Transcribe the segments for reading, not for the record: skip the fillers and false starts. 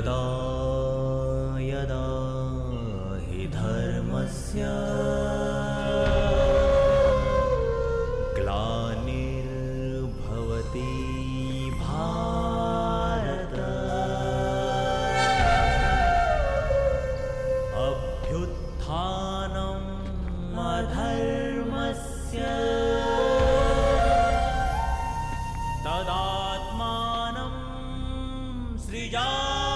यदा यदा हि धर्मस्य ग्लानिर्भवति भारत अभ्युत्थानम् अधर्मस्य तदात्मानं सृजाम्यहम्।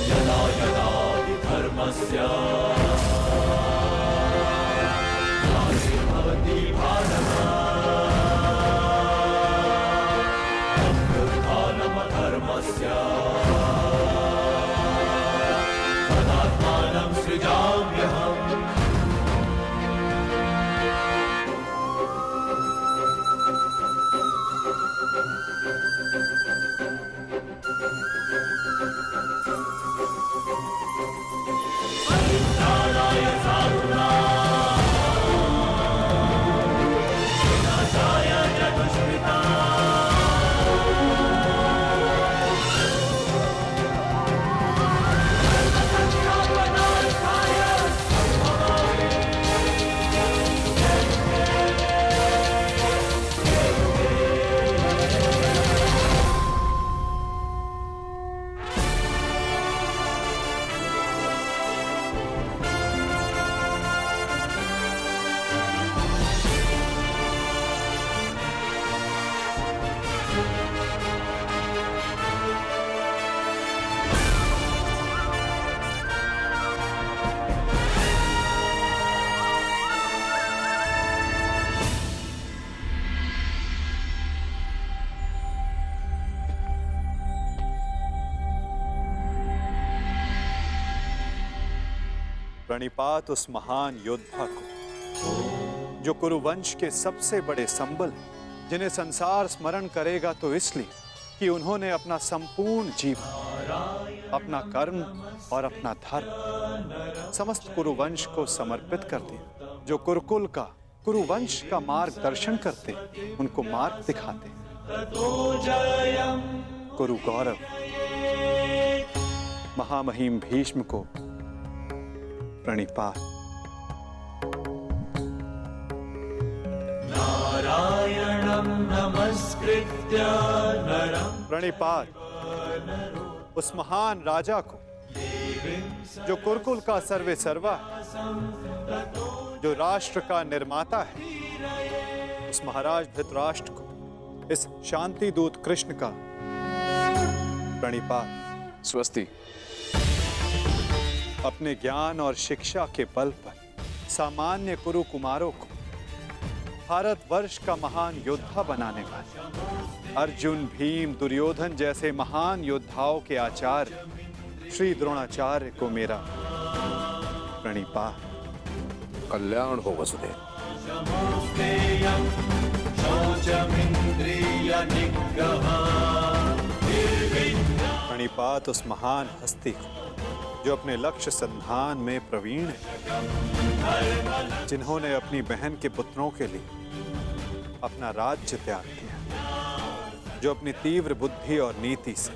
यदा यदा हि धर्मस्य ग्लानिर्भवति भारत अभ्युत्थानमधर्मस्य तदात्मानं सृजाम्यहम्। परित्राणाय साधूनां विनाशाय च प्रणिपात उस महान योद्धा को जो कुरुवंश के सबसे बड़े संबल हैं, जिन्हें संसार स्मरण करेगा तो इसलिए कि उन्होंने अपना संपूर्ण जीवन, अपना कर्म और अपना धर्म समस्त कुरुवंश को समर्पित कर दिया। जो कुरुकुल का, कुरुवंश का मार्गदर्शन करते, उनको मार्ग दिखाते। कुरु गौरव महामहिम भीष्म को प्रणिपात। नारायणं नमस्कृत्य नरं प्रणिपात उस महान राजा को जो कुरुकुल का सर्वे सर्वा है, जो राष्ट्र का निर्माता है, उस महाराज धृतराष्ट्र को, इस शांति दूत कृष्ण का प्रणिपात। स्वस्ति। अपने ज्ञान और शिक्षा के बल पर सामान्य कुरु कुमारों को भारतवर्ष का महान योद्धा बनाने वाले अर्जुन, भीम, दुर्योधन जैसे महान योद्धाओं के आचार्य श्री द्रोणाचार्य को मेरा प्रणिपात। कल्याण हो वसुदेव। प्रणिपात उस महान हस्ती को जो अपने लक्ष्य संधान में प्रवीण है, जिन्होंने अपनी बहन के पुत्रों के लिए अपना राज्य त्याग किया, जो अपनी तीव्र बुद्धि और नीति से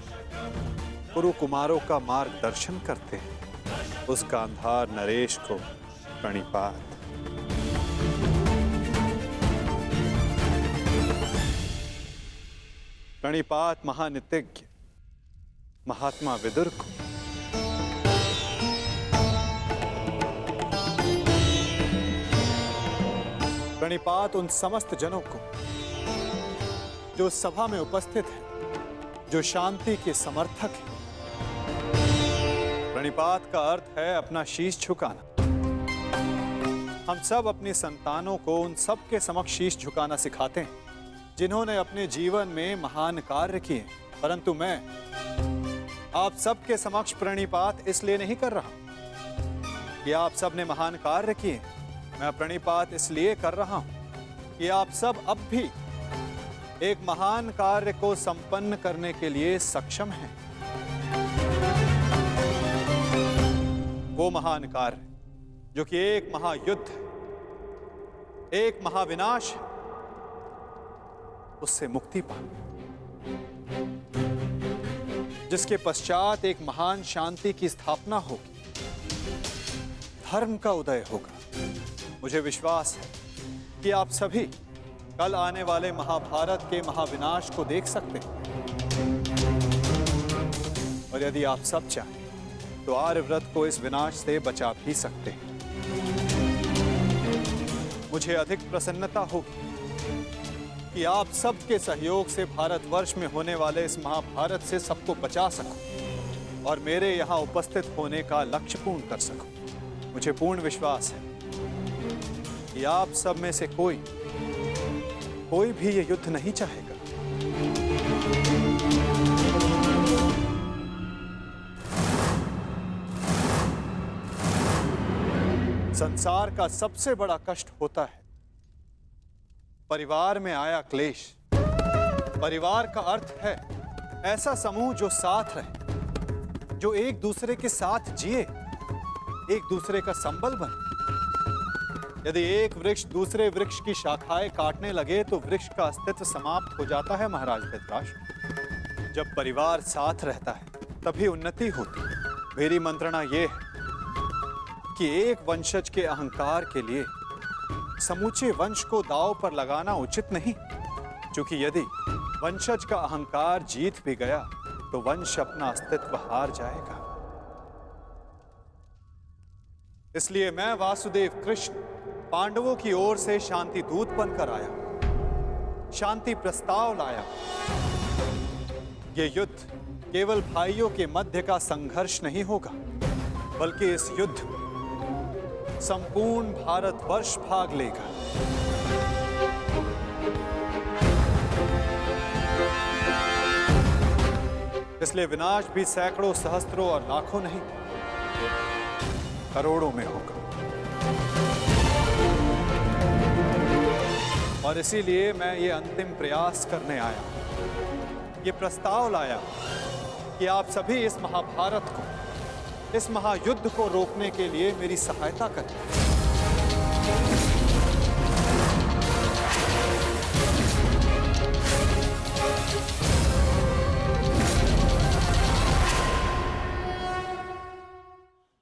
कुरु कुमारों का मार्गदर्शन करते हैं, उस गांधार नरेश को प्रणिपात। प्रणिपात महानितिज्ञ महात्मा विदुर को। प्रणिपात उन समस्त जनों को जो सभा में उपस्थित हैं, जो शांति के समर्थक हैं। प्रणिपात का अर्थ है अपना शीश झुकाना। हम सब अपनी संतानों को उन सब के समक्ष शीश झुकाना सिखाते हैं जिन्होंने अपने जीवन में महान कार्य किए, परंतु मैं आप सबके समक्ष प्रणिपात इसलिए नहीं कर रहा कि आप सब ने महान कार्य किए। मैं प्रणिपात इसलिए कर रहा हूं कि आप सब अब भी एक महान कार्य को संपन्न करने के लिए सक्षम हैं। वो महान कार्य जो कि एक महायुद्ध है, एक महाविनाश है, उससे मुक्ति पाना, जिसके पश्चात एक महान शांति की स्थापना होगी, धर्म का उदय होगा। मुझे विश्वास है कि आप सभी कल आने वाले महाभारत के महाविनाश को देख सकते हैं, और यदि आप सब चाहें तो आर्यव्रत को इस विनाश से बचा भी सकते हैं। मुझे अधिक प्रसन्नता होगी कि आप सबके सहयोग से भारतवर्ष में होने वाले इस महाभारत से सबको बचा सकूं और मेरे यहाँ उपस्थित होने का लक्ष्य पूर्ण कर सकूं। मुझे पूर्ण विश्वास है कि आप सब में से कोई भी ये युद्ध नहीं चाहेगा। संसार का सबसे बड़ा कष्ट होता है परिवार में आया क्लेश। परिवार का अर्थ है ऐसा समूह जो साथ रहे, जो एक दूसरे के साथ जिए, एक दूसरे का संबल बने। यदि एक वृक्ष दूसरे वृक्ष की शाखाएं काटने लगे तो वृक्ष का अस्तित्व समाप्त हो जाता है महाराज धृतराष्ट्र। जब परिवार साथ रहता है तभी उन्नति होती है। मेरी मंत्रणा यह है कि एक वंशज के अहंकार के लिए समूचे वंश को दांव पर लगाना उचित नहीं, क्योंकि यदि वंशज का अहंकार जीत भी गया तो वंश अपना अस्तित्व हार जाएगा। इसलिए मैं वासुदेव कृष्ण पांडवों की ओर से शांति दूत बनकर आया, शांति प्रस्ताव लाया। यह युद्ध केवल भाइयों के मध्य का संघर्ष नहीं होगा, बल्कि इस युद्ध में संपूर्ण भारतवर्ष भाग लेगा। इसलिए विनाश भी सैकड़ों, सहस्त्रों और लाखों नहीं, करोड़ों में होगा। और इसीलिए मैं ये अंतिम प्रयास करने आया, ये प्रस्ताव लाया कि आप सभी इस महाभारत को, इस महायुद्ध को रोकने के लिए मेरी सहायता करें।